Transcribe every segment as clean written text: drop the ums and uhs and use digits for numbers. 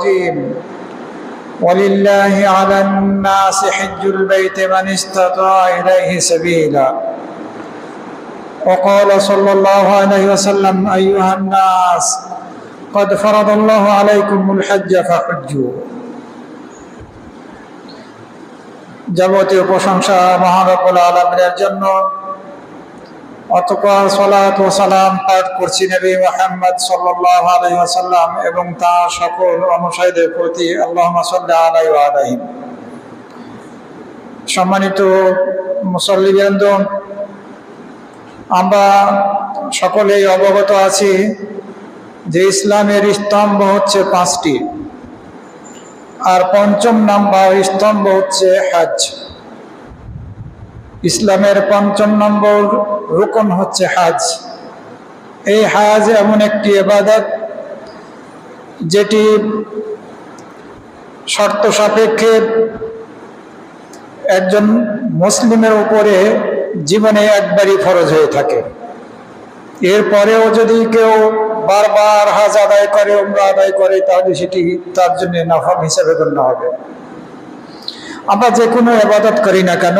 الرجيم ولله على الناس حج البيت من استطاع إليه سبيلا وقال صلى الله عليه وسلم أيها الناس قد فرض الله عليكم الحج فحجوا যাবতীয় প্রশংসা মহান রব্বুল আলামিনের জন্য। অতঃপর সালাত ও সালাম পাঠ করছি নবী মুহাম্মদ সাল্লাল্লাহু আলাইহি ওয়াসাল্লাম এবং তার সকল অনুসারীদের প্রতি। আল্লাহুম্মা সাল্লি আলাইহি ওয়া আলাইহিম। সম্মানিত মুসল্লিবৃন্দ, আমরা সকলেই অবগত আছি যে ইসলামের স্তম্ভ হচ্ছে 5টি, আর 5ম নম্বর স্তম্ভ হচ্ছে হজ। ইসলামের 5ম নম্বর রুকন হচ্ছে হজ। এই হজ এমন একটি ইবাদত যেটি শর্ত সাপেক্ষে একজন মুসলিমের উপরে জীবনে একবারই ফরজ হয়ে থাকে। এরপরেও যদি কেউ বারবার হজ আদায় করে, উমরা আদায় করে, তাহলে সেটি তার জন্য নফল হিসেবে গণ্য হবে। আমরা যে কোনো ইবাদত করি না কেন,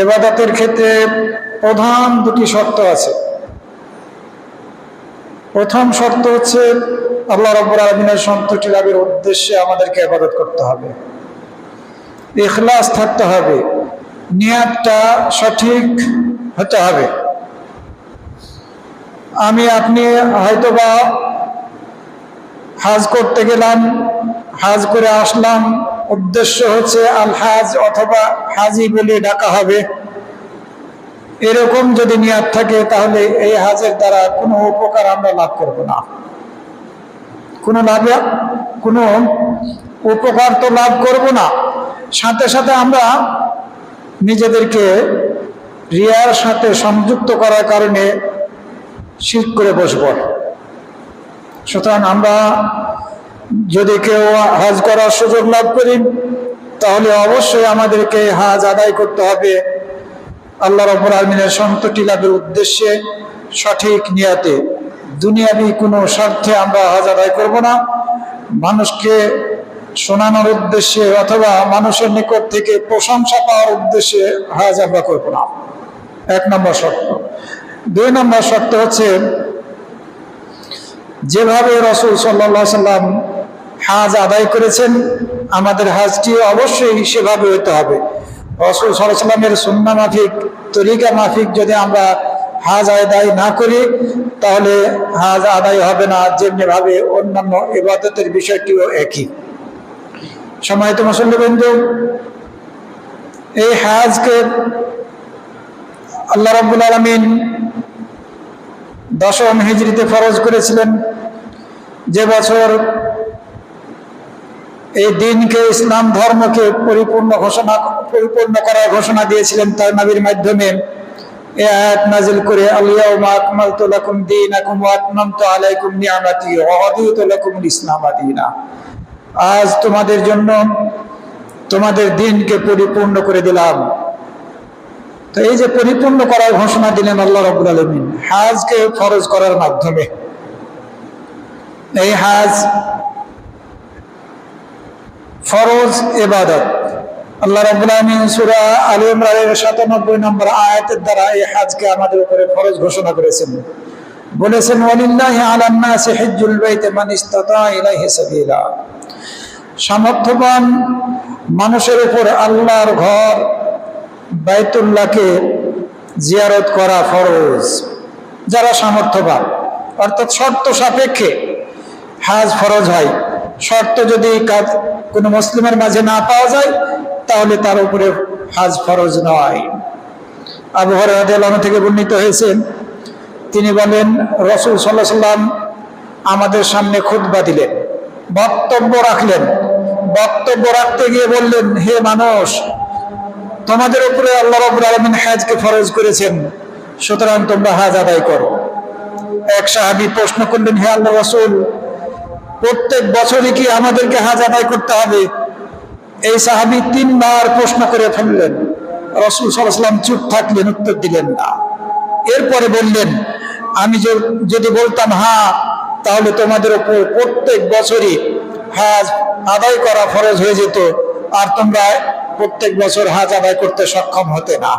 ইবাদতের ক্ষেত্রে প্রধান 2টি শর্ত আছে। প্রথম শর্ত হচ্ছে আল্লাহ রাব্বুল আলামিনের সন্তুষ্টি লাভের উদ্দেশ্যে আমাদেরকে ইবাদত করতে হবে, ইখলাস থাকতে হবে, নিয়তটা সঠিক হতে হবে। আপনি হয়তোবা হজ করতে গেলাম, হজ করে আসলাম, উদ্দেশ্য হচ্ছে আল হাজ অথবা হাজি বলে ডাকা হবে, এরকম যদি নিয়ত থাকে তাহলে এই হজের দ্বারা কোনো উপকার আমরা লাভ করব না। কোনো উপকার তো লাভ করব না, সাথে সাথে আমরা নিজেদেরকে রিয়ার সাথে সংযুক্ত করার কারণে শিরক করে বসব। সুতরাং আমরা যদি কেউ হজ করার সুযোগ লাভ করি তাহলে অবশ্যই আমাদেরকে হজ আদায় করতে হবে আল্লাহ রাব্বুল আলামিনের সন্তুষ্টি লাভের উদ্দেশ্যে, সঠিক নিয়তে। দুনিয়াবি কোনো স্বার্থে আমরা হজ আদায় করব না, মানুষকে শোনানোর উদ্দেশ্যে অথবা মানুষের নিকট থেকে প্রশংসা পাওয়ার উদ্দেশ্যে হজ আমরা করব না। 1 নম্বর শর্ত। 2 নম্বর শর্ত হচ্ছে যেভাবে রাসূল সাল্লাল্লাহু আলাইহি সাল্লাম হজ আদায় করেছেন আমাদের হজটি অবশ্যই সেভাবে হতে হবে। রাসূল সাল্লাল্লাহু আলাইহি সাল্লামের সুন্নাহ মাফিক, তরিকা মাফিক যদি আমরা হজ আদায় না করি তাহলে হজ আদায় হবে না, যেমনি ভাবে অন্যান্য ইবাদতের বিষয়টিও একই। সম্মানিত মুসল্লিবৃন্দ, এই হজকে আল্লাহ রাব্বুল আলামিন 10ম হিজরিতে ফরজ করেছিলেন, যে বছর এই দিনকে, ইসলাম ধর্মকে পরিপূর্ণ করার ঘোষণা দিয়েছিলেন তার নবীর মাধ্যমে। এই আয়াত নাযিল করে আল-ইয়াওমা আকমালতু লাকুম দীনাকুম ওয়া আতমামতু আলাইকুম নি'মাতি ওয়া রাদিতু লাকুমুল ইসলাম দীনা। আজ তোমাদের জন্য তোমাদের দিনকে পরিপূর্ণ করে দিলাম। তো এই যে পরিপূর্ণ করার ঘোষণা দিলেন আল্লাহ রাব্বুল আলামিন হজকে ফরজ করার মাধ্যমে। এই হজ ফরজ ইবাদত। আল্লাহ রাব্বুল আলামিন সূরা আলে ইমরানের 97 নম্বর আয়াতের দ্বারা এই হজকে আমাদের উপরে ফরজ ঘোষণা করেছেন। বলেছেন ওয়ালিল্লাহি আলান নাসি হিজ্জুল বাইতি মান ইসতাতা ইলাইহি সাবিলা। সামর্থ্যবান মানুষের উপর আল্লাহর ঘর বাইতুল্লাহকে জিয়ারত করা ফরজ। যারা সামর্থ্যবান, অর্থাৎ শর্ত সাপেক্ষে হজ ফরজ হয়। শর্ত যদি কোনো মুসলিমের মাঝে না পাওয়া যায় তাহলে তার উপরে হজ ফরজ নয়। আবু হুরায়রা রাদিয়াল্লাহু আনহু থেকে বর্ণিত হয়েছে, তিনি বলেন রাসূল সাল্লাল্লাহু আলাইহি ওয়াসাল্লাম আমাদের সামনে খুতবা দিলেন, বক্তব্য রাখলেন। বক্তব্য রাখতে গিয়ে বললেন, হে মানুষ, তোমাদের উপরে আল্লাহ রাব্বুল আলামিন হজকে ফরজ করেছেন, সুতরাং তোমরা হজ আদায় করো। এক সাহাবী প্রশ্ন করলেন, হে আল্লাহর রাসূল, প্রত্যেক বছরই কি আমাদেরকে হজ আদায় করতে হবে? এই সাহাবী 3 বার প্রশ্ন করে ফেললেন। রাসূল সাল্লাল্লাহু আলাইহি ওয়াসাল্লাম চুপ থাকলেন, উত্তর দিলেন না। এরপরে বললেন, আমি যদি বলতাম হ্যাঁ, তাহলে তোমাদের উপর প্রত্যেক বছরই হজ আদায় করা ফরজ হয়ে যেত, আর তোমরা প্রত্যেক বছর হজ আদায় করতে সক্ষম হতে না।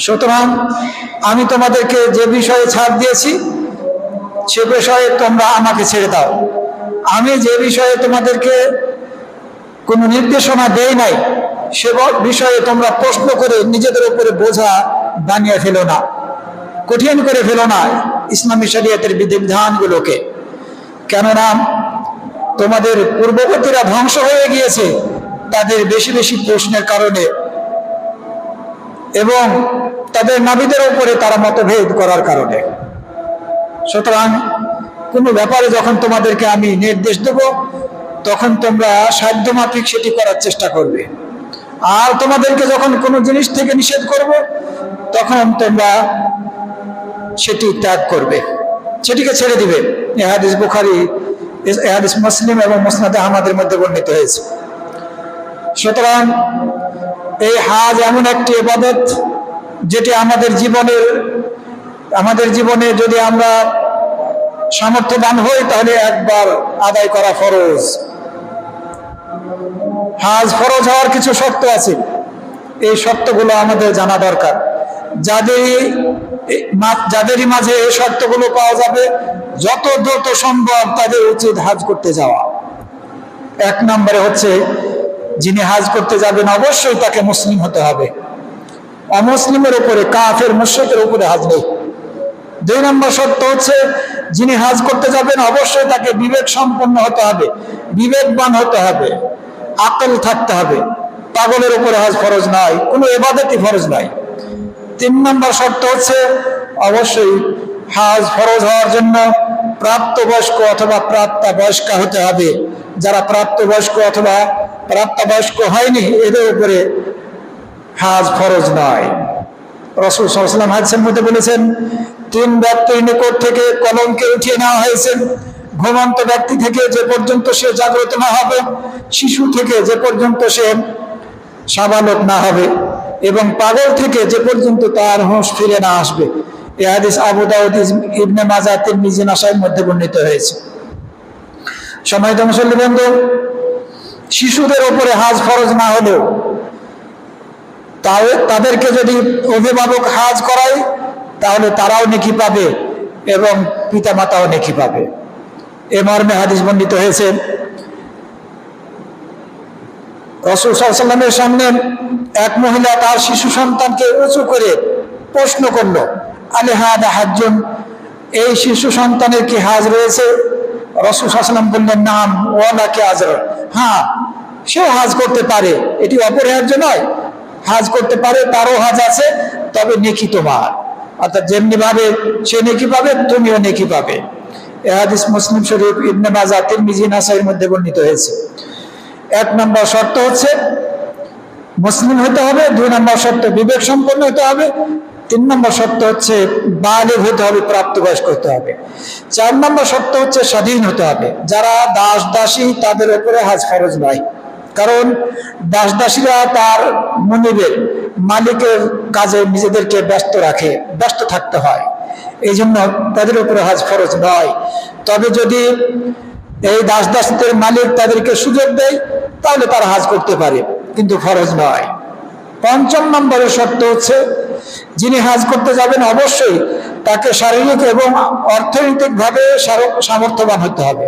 সুতরাং আমি তোমাদেরকে যে বিষয়ে ছাড় দিয়েছি সে বিষয়ে তোমরা আমাকে ছেড়ে দাও। আমি যে বিষয়ে তোমাদেরকে কোনো নির্দেশনা দেই নাই সে বিষয়ে তোমরা প্রশ্ন করে নিজেদের উপরে বোঝা বানিয়ে ফেলো না, কঠিন করে ফেলো না ইসলামী শরীয়তের বিধিবিধানগুলোকে। কেননা তোমাদের পূর্ববর্তীরা ধ্বংস হয়ে গিয়েছে তাদের বেশি বেশি প্রশ্নের কারণে, এবং তাদের নবীদের উপরে তারা মতভেদ করার কারণে। সুতরাং কোনো ব্যাপারে যখন তোমাদেরকে আমি নির্দেশ দেব তখন তোমরা সাধ্যমাফিক সেটি করার চেষ্টা করবে, আর তোমাদেরকে যখন কোনো জিনিস থেকে নিষেধ করব তখন তোমরা সেটি ত্যাগ করবে, সেটিকে ছেড়ে দিবে। এই হাদিস বুখারী, এই হাদিস মুসলিম এবং মুসনাদে আহমদের মধ্যে বর্ণিত হয়েছে। সুতরাং এই হজ এমন একটি ইবাদত যেটি আমাদের জীবনে যদি আমরা সামর্থ্যবান হই তাহলে একবার আদায় করা ফরজ। হজ ফরজ হওয়ার কিছু শর্ত আছে, এই শর্তগুলো আমাদের জানা দরকার। যাদেরই মাঝে এই শর্তগুলো পাওয়া যাবে যত দ্রুত সম্ভব তাদের উচিত হজ করতে যাওয়া। এক নম্বরে হচ্ছে, যিনি হজ করতে যাবেন অবশ্যই তাকে মুসলিম হতে হবে। অমুসলিমের উপরে, কাফের মুশরিকের উপরে হজ নেই। 2 নম্বর শর্ত হচ্ছে, যিনি হজ করতে যাবেন অবশ্যই তাকে বিবেক সম্পন্ন হতে হবে, বিবেকবান হতে হবে, আকল থাকতে হবে। পাগলের উপরে হজ ফরজ নয়, কোনো ইবাদতই ফরজ নয়। 3 নম্বর শর্ত হচ্ছে, অবশ্যই হজ ফরজ হওয়ার জন্য প্রাপ্তবয়স্ক অথবা প্রাপ্তবয়স্কা হতে হবে। যারা প্রাপ্তবয়স্ক অথবা প্রাপ্তবয়স্ক হয়নি এদের উপরে হজ ফরজ নয়। রাসূল সাল্লাল্লাহু আলাইহি ওয়াসাল্লাম হাদিসের মধ্যে বলেছেন, 3 ব্যক্তির নিকট থেকে কলমকে উঠিয়ে নেওয়া হয়েছে। ঘুমন্ত ব্যক্তি থেকে যে পর্যন্ত সে জাগ্রত না হবে, শিশু থেকে যে পর্যন্ত সে সাবালক না হবে, এবং পাগল থেকে যে পর্যন্ত তার হুঁশ ফিরে না আসবে। এই হাদিস আবু দাউদ, ইবনে মাজাহ, তিরমিজি, নাসাইর মধ্যে বর্ণিত হয়েছে। সম্মানিত মুসল্লিবৃন্দ, শিশুদের উপরে হজ ফরজ না হলেও তাদেরকে যদি অভিভাবক হজ করায় তাহলে তারাও নেকি পাবে এবং পিতামাতাও নেকি পাবে। এ মর্মে হাদিস বর্ণিত হয়েছে, রাসূল সাল্লাল্লাহু আলাইহি ওয়াসাল্লামের সামনে এক মহিলা তার শিশু সন্তানকে উঁচু করে প্রশ্ন করল, আলিহাদা হাজ্জুন, এই শিশু সন্তানের কি হজ রয়েছে? রাসূল সাল্লাল্লাহু আলাইহি ওয়াসাল্লাম বললেন, নাম ওয়ালাকি আজর, হ্যাঁ সেও হজ করতে পারে, এটি অপরিহার্য নয়, হজ করতে পারে, তারও হজ আছে, তবে নেকি তোমার, অর্থাৎ যেমনি ভাবে সে নেকি পাবে তুমিও নেকি পাবে। এই হাদিস মুসলিম শরীফ, ইবনে মাজাহ, তিরমিজি, নাসাইর মধ্যে বর্ণিত হয়েছে। 1 নম্বর শর্ত হচ্ছে মুসলিম হতে হবে, 2 নম্বর শর্ত বিবেক সম্পন্ন হতে হবে, 3 নম্বর শর্ত হচ্ছে বালিগ হতে হবে, প্রাপ্তবয়স্ক হতে হবে, 4 নম্বর শর্ত হচ্ছে স্বাধীন হতে হবে। যারা দাস দাসী তাদের উপরে হজ ফরজ নয়, কারণ দাস দাসীরা তার মুনিবের, মালিকের কাজে নিজেদেরকে ব্যস্ত থাকতে হয়, এই জন্য তাদের উপরে হজ ফরজ নয়। তবে যদি এই দাস দাসীদের মালিক তাদেরকে সুযোগ দেয় তাহলে তারা হজ করতে পারে, কিন্তু ফরজ নয়। 5 নম্বরের শর্ত হচ্ছে, যিনি হজ করতে যাবেন অবশ্যই তাকে শারীরিক এবং অর্থনৈতিকভাবে সামর্থ্যবান হতে হবে।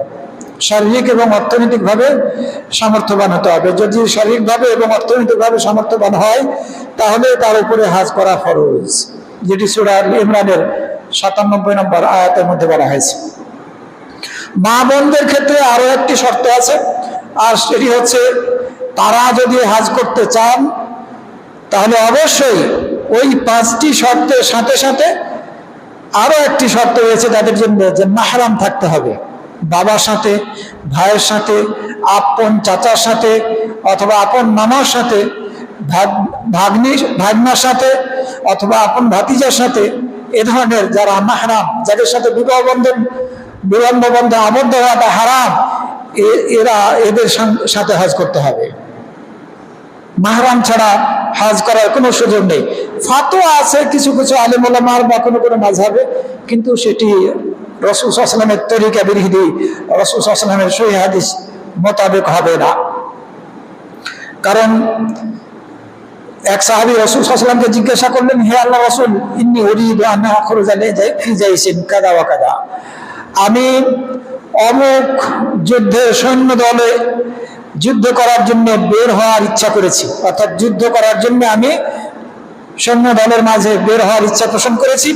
শারীরিক এবং অর্থনৈতিকভাবে সামর্থ্যবান হতে হবে। যদি শারীরিকভাবে এবং অর্থনৈতিকভাবে সামর্থ্যবান হয় তাহলে তার উপরে হজ করা ফরজ, যেটি সূরা আল ইমরানের 97 নম্বর আয়াতের মধ্যে বলা হয়েছে। মা বোনদের ক্ষেত্রে আরো একটি শর্ত আছে, আর সেটি হচ্ছে তারা যদি হজ করতে চান তাহলে অবশ্যই ওই 5টি শর্তের সাথে সাথে আরো একটি শর্ত রয়েছে তাদের জন্য, যে মাহরাম থাকতে হবে। বাবার সাথে, ভাইয়ের সাথে, আপন চাচার সাথে অথবা আপন মামার সাথে, ভাগ্নার সাথে অথবা আপন ভাতিজার সাথে, এ ধরনের যারা মাহরাম, যাদের সাথে বিবাহ বন্ধন আবদ্ধ হওয়াটা হারাম, এদের সাথে হজ করতে হবে। মাহরাম ছাড়া হজ করার কোনো সুযোগ নেই। ফাতোয়া আছে কিছু কিছু আলেম ওলামার বা কোনো মাযহাবে, কিন্তু সেটি রাসূল সাল্লাল্লাহু আলাইহি ওয়াসাল্লামের তরিকা বিরোধী, রাসূল সাল্লাল্লাহু আলাইহি ওয়াসাল্লামের সহিহ হাদিস মোতাবেক হবে না। কারণ এক সাহাবী রাসূল সাল্লাল্লাহু আলাইহি ওয়াসাল্লামকে জিজ্ঞাসা করলেন, হে আল্লাহ রাসূল, ইন্নী উরিদু আন আখরুজা ফি জাইসিন কাযা ওয়া কাযা, আমি অমুক যুদ্ধের সৈন্য দলে যুদ্ধ করার জন্য বের হওয়ার ইচ্ছা করেছি, অর্থাৎ যুদ্ধ করার জন্য আমি সৈন্য দলের মাঝে বের হওয়ার ইচ্ছা পোষণ করেছি,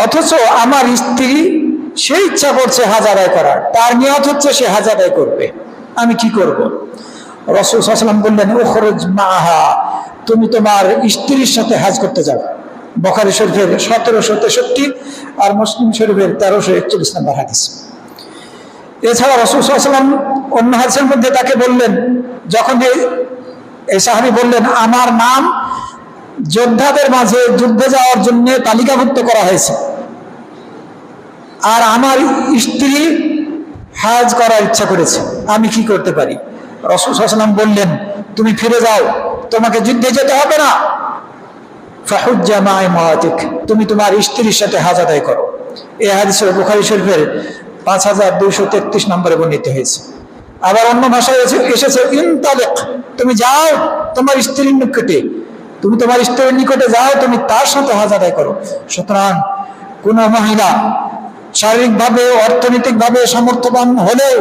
অথচ আমার স্ত্রী সে ইচ্ছা করছে হাজ আদায় করার, তার নিয়ত হচ্ছে সে হাজ আদায় করবে, আমি কি করব? রাসূল সাল্লাল্লাহু আলাইহি ওয়াসাল্লাম বললেন, উখরুজ মাআহা, তুমি তোমার স্ত্রীর সাথে হাজ করতে যাও। বুখারী শরীফের 1763 আর মুসলিম শরীফের 1341 নম্বর হাদিস। এছাড়া রাসূল সাল্লাল্লাহু আলাইহি ওয়াসাল্লাম অন্য হাদিসের মধ্যে তাকে বললেন, যখন এই সাহাবী বললেন, আমার নাম যোদ্ধাদের মাঝে যুদ্ধে যাওয়ার জন্য তালিকাভুক্ত করা হয়েছে, আর আমার স্ত্রী হাজ করার ইচ্ছা করেছে, আমি কি করতে পারি? রাসূল সাল্লাল্লাহু আলাইহি ওয়াসাল্লাম বললেন, তুমি ফিরে যাও, তোমাকে যুদ্ধে যেতে হবে না। ফাহুজ্জা মা ইমরাতিক, তুমি তোমার স্ত্রীর সাথে হাজ আদায় করো। এই হাদিস বুখারী শরীফের 5233 নম্বরে বর্ণিত হয়েছে। আবার অন্য ভাষায় এসেছে, ইনতালিক, তুমি যাও তোমার স্ত্রীর নিকটে, তুমি তোমার স্ত্রীর নিকটে যাও, তুমি তার সাথে হাজ আদায় করো। সুতরাং কোন মহিলা শারীরিকভাবে অর্থনৈতিকভাবে সামর্থ্যবান হলেও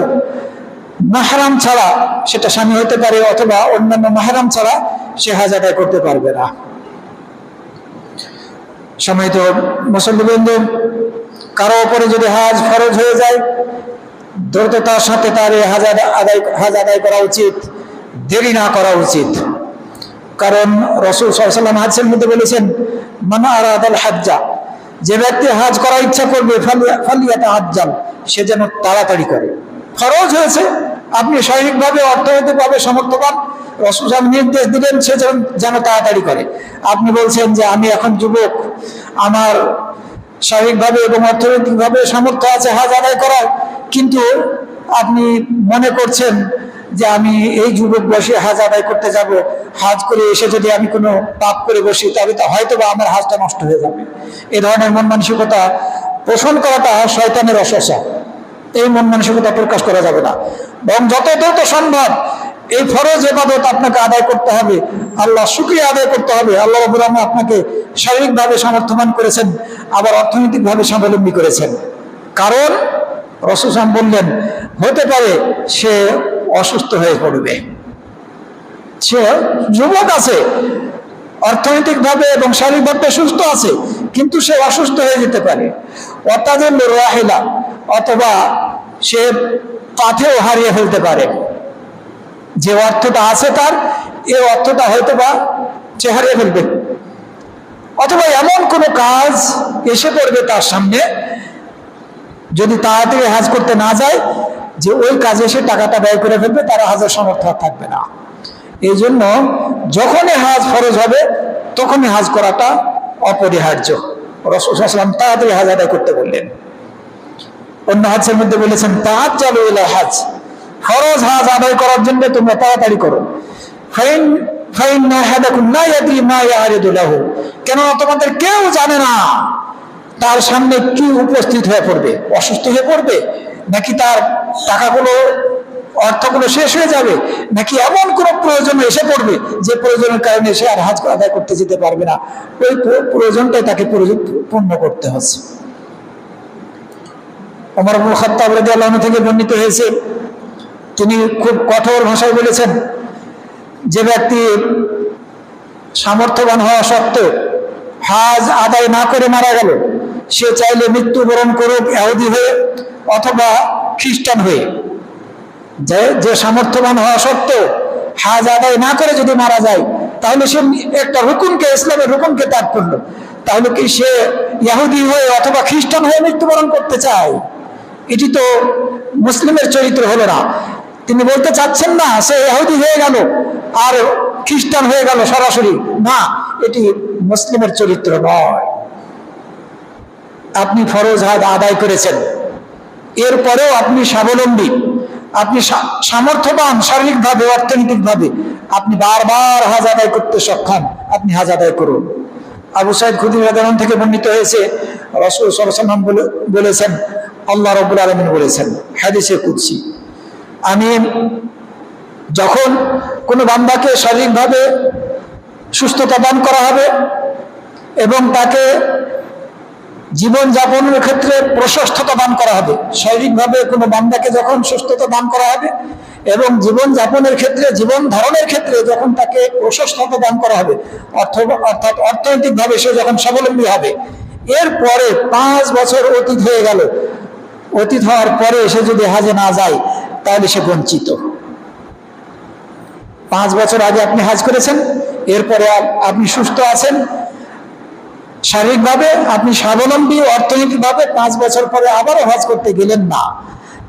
মাহরাম ছাড়া, সেটা স্বামী হতে পারে অথবা অন্যান্য মাহরাম ছাড়া, সে হাজ আদায় করতে পারবে না। সম্মানিত মুসল্লিবৃন্দ, কারো উপরে যদি হাজ ফরজ হয়ে যায়, দ্রুততার সাথে তার হাজ আদায় করা উচিত, দেরি না করা উচিত। কারণ রাসূল সাল্লাল্লাহু আলাইহি ওয়াসাল্লাম হাদিসের মধ্যে বলেছেন, মান আরাদাল হাজ্জা, যে ব্যক্তি হাজ করার ইচ্ছা করবে, ফালিয়াতাআজ্জাল, সে যেন তাড়াতাড়ি করে। ফরজ হয়েছে, আপনি শারীরিকভাবে অর্থনৈতিকভাবে সমর্থবান, রাসূল সাল্লাল্লাহু আলাইহি ওয়াসাল্লাম নির্দেশ দিলেন সে যেন তাড়াতাড়ি করে। আপনি বলছেন যে আমি এখন যুবক, আমার শারীরিকভাবে এবং অর্থনৈতিকভাবে সামর্থ্য আছে হাজ আদায় করার, কিন্তু আপনি মনে করছেন যে আমি এই যুবক বয়সে হাজ আদায় করতে যাব, হাজ করে এসে যদি আমি কোনো পাপ করে বসি তবে তা হয়তো বা আমার হাজটা নষ্ট হয়ে যাবে। এই ধরনের মন মানসিকতা পোষণ করাটা শয়তানের ওয়াসওয়াসা, এই মন মানসিকতা প্রকাশ করা যাবে না। এবং যত দ্রুত সম্ভব এই ফরজ ইবাদত আপনাকে আদায় করতে হবে, আল্লাহ শুকরিয়া আদায় করতে হবে। আল্লাহ রাব্বুল আলামিন আপনাকে শারীরিকভাবে সামর্থ্যবান করেছেন, আবার অর্থনৈতিকভাবে স্বাবলম্বী করেছেন। কারণ রাসূল সাল্লাল্লাহু আলাইহি ওয়াসাল্লাম বললেন, হতে পারে সে অসুস্থ হয়ে পড়বে, সে যুবক আছে, অর্থনৈতিকভাবে এবং শারীরিকভাবে সুস্থ আছে, কিন্তু সে অসুস্থ হয়ে যেতে পারে। অত্যাধিক রাহিলা, অথবা সে পাথেও হারিয়ে ফেলতে পারে। যে অর্থটা আছে তার, এই অর্থটা হয়তো বা সে হারিয়ে ফেলবে, অথবা এমন কোনো কাজ এসে পড়বে তার সামনে, যদি তাড়াতাড়ি হাজ করতে না যায়, যে ওই কাজে সে টাকাটা ব্যয় করে ফেলবে, তার হাজের সামর্থ্য থাকবে না। এই জন্য যখনই হাজ ফরজ হবে তখনই হাজ করাটা অপরিহার্য। রাসূল সাল্লাল্লাহু আলাইহি ওয়াসাল্লাম তাড়াতাড়ি হাজ আদায় করতে বললেন। অন্য হাদিসের মধ্যে বলেছেন, তাআজ্জালু ইলা হাজ, ফরজ হাজ আদায় করার জন্য তোমরা তাড়াতাড়ি করো। ফাইন্না আহাদাকুম লা ইয়াদরি মা ইয়ারিদু লাহু, কেন তোমাদের কেউ জানে না তার সামনে কি উপস্থিত হয়ে পড়বে, অসুস্থ হয়ে পড়বে, নাকি তার টাকাগুলো অর্থগুলো শেষ হয়ে যাবে, নাকি এমন কোন প্রয়োজন এসে পড়বে যে প্রয়োজনের কারণে সে আর হাজ আদায় করতে যেতে পারবে না। ওই প্রয়োজনটাই তাকে পূর্ণ করতে হচ্ছে। ওমর ইবনে খাত্তাব রাদিয়াল্লাহু আনহু থেকে বর্ণিত হয়েছে, তিনি খুব কঠোর ভাষায় বলেছেন, যে ব্যক্তি সামর্থ্যবান হওয়া সত্ত্বেও হাজ আদায় না করে মারা গেল, সে চাইলে মৃত্যুবরণ করুক ইহুদি হয়ে অথবা খ্রিস্টান হয়ে। যে সামর্থ্যবান হওয়া সত্ত্বেও হাজ আদায় না করে যদি মারা যায়, তাহলে সে একটা রুকুনকে, ইসলামের রুকুনকে ত্যাগ করলো। তাহলে কি সে ইহুদি হয়ে অথবা খ্রিস্টান হয়ে মৃত্যুবরণ করতে চায়? এটি তো মুসলিমের চরিত্র হলো না। তিনি বলতে চাচ্ছেন না সে ইহুদি হয়ে গেল আর খ্রিস্টান হয়ে গেল সরাসরি, না, এটি মুসলিমের চরিত্র নয়। আপনি ফরজ হাজ আদায় করেছেন, এরপরেও আপনি স্বাবলম্বী, আপনি সামর্থ্যবান শারীরিকভাবে অর্থনৈতিকভাবে, আপনি বারবার হাজ আদায় করতে সক্ষম, আপনি হাজ আদায় করুন। আবু সাঈদ খুদরি রাদিয়াল্লাহু আনহু থেকে বর্ণিত হয়েছে, রাসূল সাল্লাল্লাহু আলাইহি ওয়াসাল্লাম বলেছেন, আল্লাহ রাব্বুল আলামিন বলেছেন হাদিসে কুদসি, আমি যখন কোনো বান্দাকে শারীরিকভাবে সুস্থতা দান করা হবে এবং তাকে জীবন যাপনের ক্ষেত্রে প্রশস্ততা দান করা হবে, শারীরিকভাবে কোনো বান্দাকে যখন সুস্থতা দান করা হবে এবং জীবন যাপনের ক্ষেত্রে, জীবন ধারণের ক্ষেত্রে যখন তাকে প্রশস্ততা দান করা হবে, অর্থাৎ অর্থনৈতিকভাবে সে যখন স্বাবলম্বী হবে, এরপরে 5 বছর অতীত হয়ে গেল, অতীত হওয়ার পরে সে যদি হাজে না যায় তাহলে সে বঞ্চিত। 5 বছর আগে আপনি হাজ করেছেন, এরপরে আপনি সুস্থ আছেন, শারীরিকভাবে আপনি স্বাবলম্বী, অর্থনৈতিকভাবে 5 বছর পরে আবারও হজ করতে গেলেন না,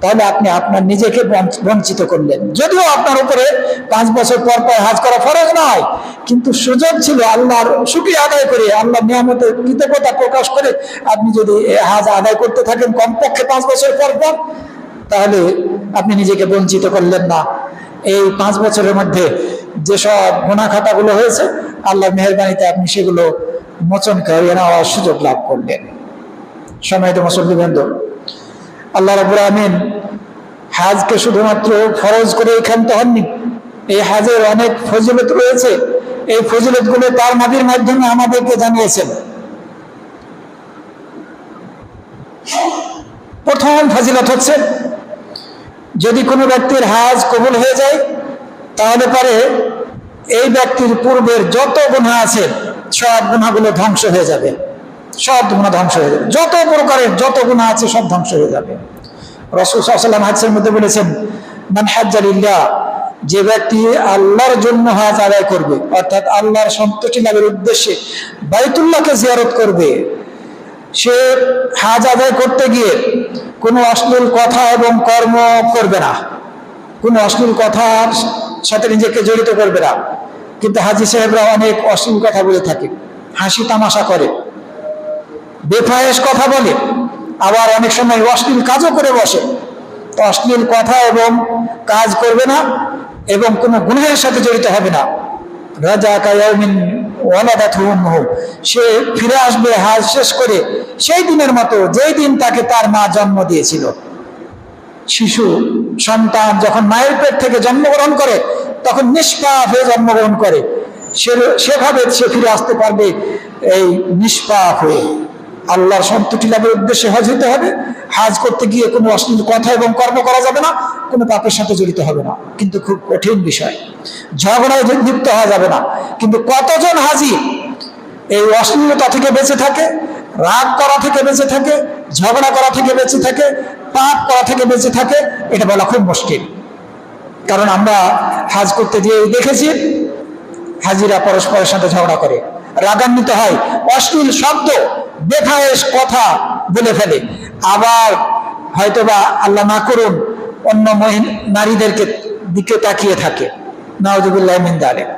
তাহলে আপনি আপনার নিজেকে বঞ্চিত করলেন। যদিও আপনার উপরে 5 বছর পর পর হজ করা ফরজ নয়, কিন্তু সুযোগ ছিল, আল্লাহর শুকরিয়া আদায় করে, আল্লাহর নিয়ামতের কৃতজ্ঞতা প্রকাশ করে আপনি যদি হজ আদায় করতে থাকেন কমপক্ষে 5 বছর পর পর, তাহলে আপনি নিজেকে বঞ্চিত করলেন না। এই 5 বছরের মধ্যে যেসব গুনাহ খাতাগুলো হয়েছে, আল্লাহর মেহেরবানিতে আপনি সেগুলো মোচন করিয়ে নেওয়ার সুযোগ লাভ করলেন। সম্মানিত মুসল্লিবৃন্দ, আল্লাহ রাব্বুল আমিন হজকে শুধুমাত্র ফরজ করে ক্ষান্ত হননি, এই হজের অনেক ফজিলত রয়েছে, এই ফজিলতগুলো তার নবীর মাধ্যমে আমাদেরকে জানিয়েছেন। প্রথম ফজিলত হচ্ছে, যদি কোনো ব্যক্তির হজ কবুল হয়ে যায় তাহলে পরে এই ব্যক্তির পূর্বের যত গুনাহ আছে সব গুনাহগুলো ধ্বংস হয়ে যাবে, সব গুনাহ ধ্বংস হয়ে যাবে, যত প্রকারের যত গুনাহ আছে সব ধ্বংস হয়ে যাবে। রাসূল সাল্লাল্লাহু আলাইহি ওয়াসাল্লাম হাদিসের মধ্যে বলেছেন, মান হাজ্জা লিল্লাহ, যে ব্যক্তি আল্লাহর জন্য হজ আদায় করবে, অর্থাৎ আল্লাহর সন্তুষ্টি লাভের উদ্দেশ্যে বাইতুল্লাহকে জিয়ারত করবে, সে হজ আদায় করতে গিয়ে কোনো অশ্লীল কথা এবং কর্ম করবে না, কোনো অশ্লীল কথার সাথে নিজেকে জড়িত করবে না। কিন্তু হাজী সাহেবরা অনেক অশ্লীল কথা বলে থাকে, হাসি তামাশা করে, বেফায়েশ কথা বলে, আবার অনেক সময় অশ্লীল কাজও করে বসে। তো অশ্লীল কথা এবং কাজ করবে না এবং কোনো গুনাহের সাথে জড়িত হবে না। রাজা কায়াউমিন ওয়ালাদাতহু উম্মুহু, সে ফিরে আসবে হজ শেষ করে সেই দিনের মতো যেই দিন তাকে তার মা জন্ম দিয়েছিল। শিশু সন্তান যখন মায়ের পেট থেকে জন্মগ্রহণ করে তখন নিষ্পাপ হয়ে জন্মগ্রহণ করে, সেভাবে সে ফিরে আসতে পারবে এই নিষ্পাপ হয়ে। আল্লাহর সন্তুষ্টি লাভের উদ্দেশ্যে হজ হতে হবে, হজ করতে গিয়ে কোনো অশ্লীল কথা এবং কর্ম করা যাবে না, কোনো পাপের সাথে জড়িত হবে না। কিন্তু খুব কঠিন বিষয়, ঝগড়ায় লিপ্ত হওয়া যাবে না। কিন্তু কতজন হাজি এই অশ্লীলতা থেকে বেঁচে থাকে, রাগ করা থেকে বেঁচে থাকে, ঝগড়া করা থেকে বেঁচে থাকে, পাপ করা থেকে বেঁচে থাকে, এটা বলা খুব মুশকিল। কারণ আমরা হজ করতে গিয়ে দেখেছি হাজিরা পরস্পরের সাথে ঝগড়া করে, রাগান্বিত হয়, অশ্লীল শব্দ বেফায়েশ কথা বলে ফেলে, আবার হয়তোবা আল্লাহ না করুন অন্য নারীদেরকে দিকে তাকিয়ে থাকে, নাউযুবিল্লাহি মিন যালিক।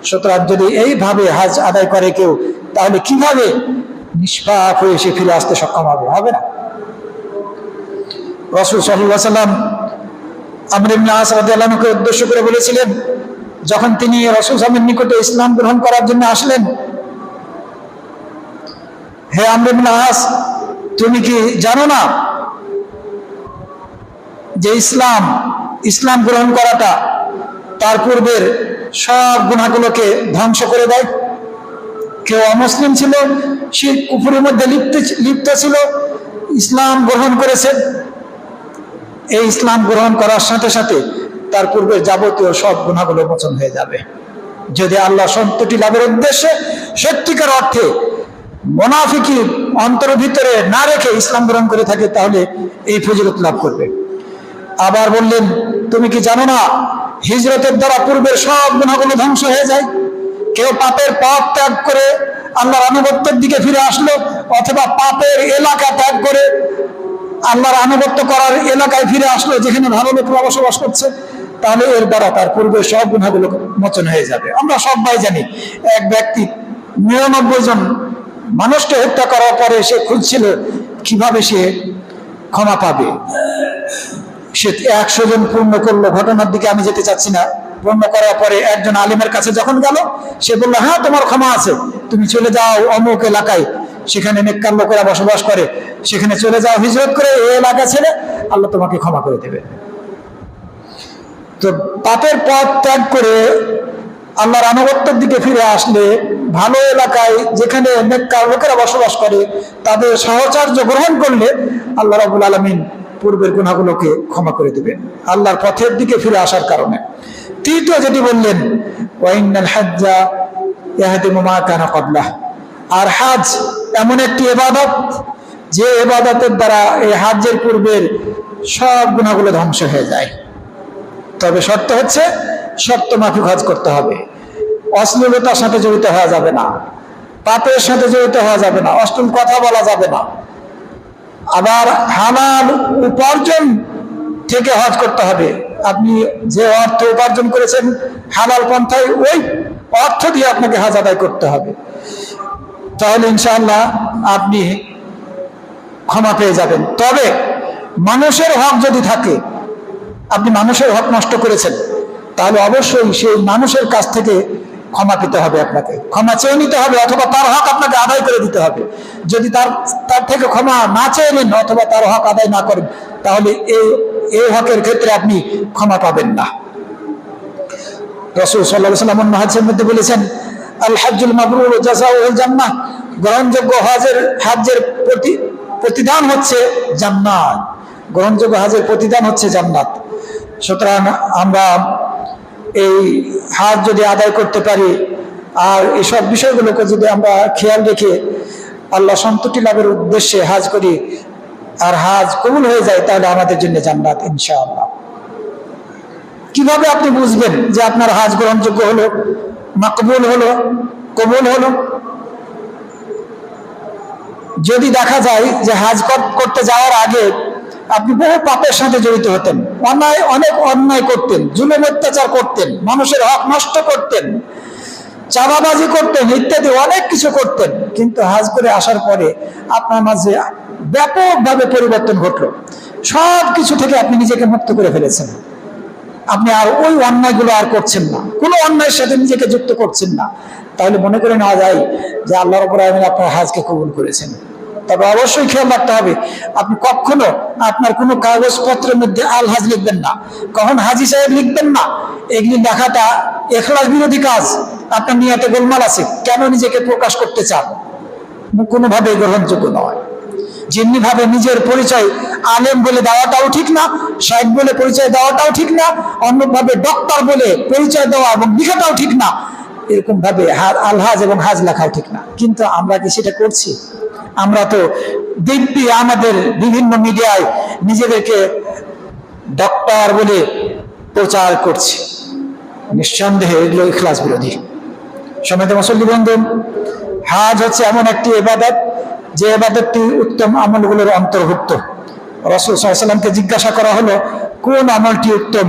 সুতরাং যদি এইভাবে হজ আদায় করে কেউ, তাহলে কিভাবে নিষ্পাপ হয়ে সে ফিরে আসতে সক্ষম হবে না। রাসূল সাল্লাল্লাহু আলাইহি ওয়াসাল্লাম আমর ইবনে আস রাদিয়াল্লাহু আনহুকে উদ্দেশ্য করে বলেছিলেন, যখন তিনি রাসূল সাল্লাল্লাহু নিকটে ইসলাম গ্রহণ করার জন্য আসলেন, হে আমর ইবনে আস, তুমি কি জানো না যে ইসলাম গ্রহণ করাটা তার পূর্বের সব গুনাহগুলোকে ধ্বংস করে দেয়। কেউ অমুসলিম ছিল, শিরক কুফরের মধ্যে লিপ্ত ছিল, ইসলাম গ্রহণ করেছে, এই ইসলাম গ্রহণ করার সাথে সাথে তার পূর্বের যাবতীয় সব গুনাহগুলো মোচন হয়ে যাবে। যদি আল্লাহ সন্তুষ্টি লাভের উদ্দেশ্যে সত্যিকার অর্থে মুনাফিকি অন্তরের ভিতরে না রেখে ইসলাম গ্রহণ করে থাকে, তাহলে এই ফজিলত লাভ করবে। আবার বললেন, তুমি কি জানো না হিজরতের দ্বারা পূর্বের সব গুনাহগুলো ধ্বংস হয়ে যায়। কেউ পাপের পথ ত্যাগ করে আল্লাহর আনুগত্যের দিকে ফিরে আসলো, অথবা পাপের এলাকা ত্যাগ করে আল্লাহর আনুগত্য করার এলাকায় ফিরে আসলো যেখানে ভালো লোকরা বসবাস করছে, তাহলে এর দ্বারা তার পূর্বের সব গুনাহগুলো মোচন হয়ে যাবে। আমরা সবাই জানি, এক ব্যক্তি 99 জন মানুষকে হত্যা করার পরে সে খুঁজছিল কিভাবে সে ক্ষমা পাবে। সে 100 জন পূর্ণ করলো, ঘটনার দিকে আমি যেতে চাচ্ছি না। পূর্ণ করার পরে একজন আলিমের কাছে যখন গেল, সে বলল, হ্যাঁ তোমার ক্ষমা আছে, তুমি চলে যাও অমুক এলাকায়, সেখানে নেককার লোকেরা বসবাস করে, সেখানে চলে যাও, হিজরত করে এই এলাকা ছেড়ে, আল্লাহ তোমাকে ক্ষমা করে দেবে। তো পাপের পথ ত্যাগ করে আল্লাহর আনুগত্যের দিকে ফিরে আসলে, ভালো এলাকায় যেখানে নেককার লোকেরা বসবাস করে তাদের সাহচর্য গ্রহণ করলে আল্লাহ রাব্বুল আলামিন পূর্বের গুনাহগুলোকে ক্ষমা করে দিবেন আল্লাহর পথের দিকে ফিরে আসার কারণে। তৃতীয় যেটি বললেন, ওয়াইনাল হাজ্জা ইয়াহদিমু মা কানা ক্বাবলাহ, আর হাজ এমন একটি ইবাদত যে ইবাদতের দ্বারা এই হাজ্জের পূর্বের সব গুনাহগুলো ধ্বংস হয়ে যায়। তবে শর্ত হচ্ছে শর্ত মাফিক হজ করতে হবে। অশ্লীলতার সাথে জড়িত হওয়া যাবে না, পাপের সাথে জড়িত হওয়া যাবে না, অশ্লীল কথা বলা যাবে না। আবার হালাল উপার্জন থেকে হজ করতে হবে। আপনি যে অর্থ উপার্জন করেছেন হালাল পন্থায়, ওই অর্থ দিয়ে আপনাকে হজ আদায় করতে হবে। তাহলে ইনশাআল্লাহ আপনি ক্ষমা পেয়ে যাবেন। তবে মানুষের হক যদি থাকে, আপনি মানুষের হক নষ্ট করেছেন, তাহলে অবশ্যই সেই মানুষের কাছ থেকে ক্ষমা পেতে হবে, আপনাকে ক্ষমা চেয়ে নিতে হবে, অথবা তার হক আপনাকে আদায় করে দিতে হবে। যদি তার থেকে ক্ষমা না চেয়ে নেন অথবা তার হক আদায় না করেন, তাহলে এই হকের ক্ষেত্রে আপনি ক্ষমা পাবেন না। রাসূল সাল্লাল্লাহু আলাইহি ওয়াসাল্লাম হাদিসের মধ্যে বলেছেন, আল হাজ্জুল মাবরুর জাযাউল জান্নাহ, গ্রহণযোগ্য হজ্জের প্রতিদান হচ্ছে জান্নাত। গ্রহণযোগ্য হজের প্রতিদান হচ্ছে জান্নাত। সুতরাং আমরা এই হজ যদি আদায় করতে পারি আর এইসব বিষয়গুলোকে যদি আমরা খেয়াল রেখে আল্লাহ সন্তুষ্টি লাভের উদ্দেশ্যে হজ করি আর হজ কবুল হয়ে যায়, তাহলে আমাদের জন্য জান্নাত ইনশাআল্লাহ। কিভাবে আপনি বুঝবেন যে আপনার হজ গ্রহণযোগ্য হলো, মাকবুল হলো, কবুল হলো? যদি দেখা যায় যে হজ করতে যাওয়ার আগে আপনি বহু পাপের সাথে জড়িত হতেন, অনেক অন্যায় করতেন, জুলুম অত্যাচার করতেন, মানুষের হক নষ্ট করতেন, চাঁদাবাজি করতেন, ইত্যাদি অনেক কিছু করতেন, কিন্তু হজ করে আসার পরে আপনার মাঝে ব্যাপকভাবে পরিবর্তন ঘটলো। সব কিছু থেকে আপনি নিজেকে মুক্ত করে ফেলেছেন। আপনি আর ওই অন্যায়গুলো আর করছেন না, কোনো অন্যায়ের সাথে নিজেকে যুক্ত করছেন না। তাহলে মনে করে নেওয়া যায় যে আল্লাহ রাব্বুল আলামিন আপনার হজকে কবুল করেছেন। তবে অবশ্যই খেয়াল রাখতে হবে, আপনি কখনো আপনার কোনো কাগজপত্রের মধ্যে আল হাজ লিখবেন না, কখন হাজি সাহেব লিখবেন না। এগুলি লেখাটা ইখলাস বিরোধী কাজ। আপনার নিয়তে গোলমাল আছে, কেন নিজেকে প্রকাশ করতে চান, কোনোভাবে গ্রহণযোগ্য নয়। যেমনি ভাবে নিজের পরিচয় আলেম বলে দেওয়াটাও ঠিক না, সাহেব বলে পরিচয় দেওয়াটাও ঠিক না, অন্যভাবে ডক্টর বলে পরিচয় দেওয়া এবং লিখাটাও ঠিক না। এরকম ভাবে আল হাজ এবং হাজ লেখাও ঠিক না। কিন্তু আমরা কি সেটা করছি? আমরা তো দিব্যি আমাদের বিভিন্ন মিডিয়ায় নিজেদেরকে ডক্টর বলে প্রচার করছি। নিঃসন্দেহে এগুলো ইখলাস বিরোধী। সম্মানিত মুসল্লি বন্ধু, হজ হচ্ছে এমন একটি ইবাদত যে ইবাদতটি উত্তম আমলগুলোর অন্তর্ভুক্ত। রাসূল সাল্লাল্লাহু আলাইহি ওয়াসাল্লামকে জিজ্ঞাসা করা হলো কোন আমলটি উত্তম?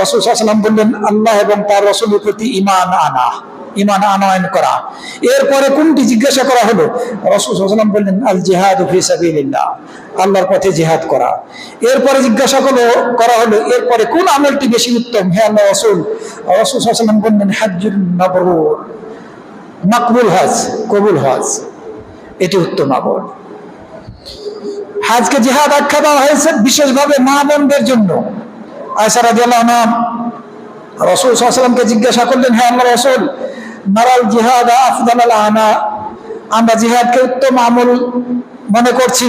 রাসূল সাল্লাল্লাহু আলাইহি ওয়াসাল্লাম বললেন, আল্লাহ এবং তার রাসূলের প্রতি ঈমান আনয়ন করা। এরপরে কোনটি জিজ্ঞাসা করা হলো? রাসূল সাল্লাল্লাহু আলাইহি ওয়াসাল্লাম বললেন, আল জিহাদু ফি সাবিলিল্লাহ, আল্লাহর পথে জিহাদ করা। এরপরে জিজ্ঞাসা করা হলো এরপরে কোন আমলটি বেশি উত্তম হে আল্লাহ রাসূল? রাসূল সাল্লাল্লাহু আলাইহি ওয়াসাল্লাম বললেন, হাজ্জুল মাবরুর, মাকবুল হজ, কবুল হজ, এটি উত্তম আমল। হজকে জিহাদ আখ্যা দেওয়া হয়েছে বিশেষভাবে মা বোনদের জন্য। আয়েশা রাদিয়াল্লাহু আনহা রাসূল সাল্লাল্লাহু আলাইহি ওয়াসাল্লামকে জিজ্ঞাসা করলেন, হে আল্লাহর রাসূল, নারাল জিহাদ আফদালাল আনা, আমরা জিহাদকে উত্তম আমল মনে করছি,